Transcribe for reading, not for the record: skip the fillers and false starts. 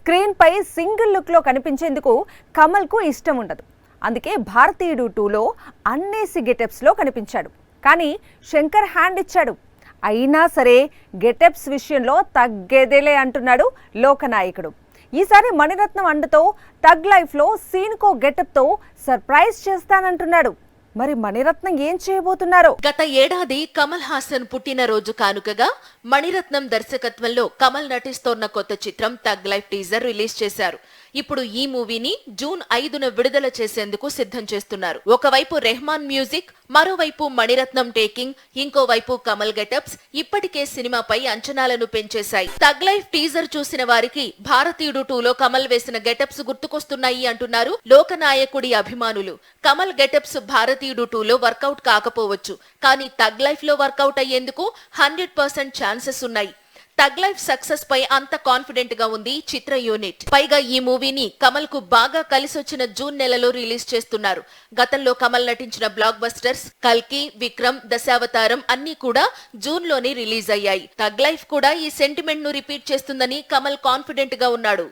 Screen పై single look లో కనిపించేందుకు కమల్ కు ఇష్టం ఉండదు. అందుకే భారతీయుడు 2లో అన్నేసి గెటప్స్ లో కనిపించాడు. కానీ శంకర్ హ్యాండ్ ఇచ్చాడు. అయినా సరే గెటప్స్ విషయంలో తగ్గేదేలే అంటున్నాడు లోకనాయకుడు. ఈసారి మణిరత్నం అండతో తగ్ లైఫ్ లో సీన్కో గెటప్ తో సర్ప్రైజ్ చేస్తానంటున్నాడు. మరి మణిరత్నం ఏం చేయబోతున్నారో? గత ఏడాది కమల్ హాసన్ పుట్టినరోజు కానుకగా మణిరత్నం దర్శకత్వంలో కమల్ నటిస్తోన్న కొత్త చిత్రం తగ్ లైఫ్ టీజర్ రిలీజ్ చేశారు. ఇప్పుడు ఈ మూవీని జూన్ 5న విడుదల చేసేందుకు సిద్ధం చేస్తున్నారు. ఒకవైపు రెహమాన్ మ్యూజిక్, మరోవైపు మణిరత్నం టేకింగ్, ఇంకోవైపు కమల్ గెటప్స్ ఇప్పటికే సినిమాపై అంచనాలను పెంచేశాయి. తగ్ లైఫ్ టీజర్ చూసిన వారికి భారతీయుడు 2లో కమల్ వేసిన గెటప్స్ గుర్తుకొస్తున్నాయి అంటున్నారు లోకనాయకుడి అభిమానులు. కమల్ గెటప్స్ భారతీయుడు 2లో వర్కౌట్ కాకపోవచ్చు, కానీ తగ్ లైఫ్ లో వర్కౌట్ అయ్యేందుకు 100% ఛాన్సెస్ ఉన్నాయి. తగ్ లైఫ్ సక్సెస్ పై అంత కాన్ఫిడెంట్ గా ఉంది చిత్ర యూనిట్. పైగా ఈ మూవీని కమల్ కు బాగా కలిసొచ్చిన జూన్ నెలలో రిలీజ్ చేస్తున్నారు. గతంలో కమల్ నటించిన బ్లాక్ బస్టర్స్ కల్కి, విక్రమ్, దశావతారం అన్ని కూడా జూన్ లోనే రిలీజ్ అయ్యాయి. తగ్ లైఫ్ కూడా ఈ సెంటిమెంట్ ను రిపీట్ చేస్తుందని కమల్ కాన్ఫిడెంట్ గా ఉన్నాడు.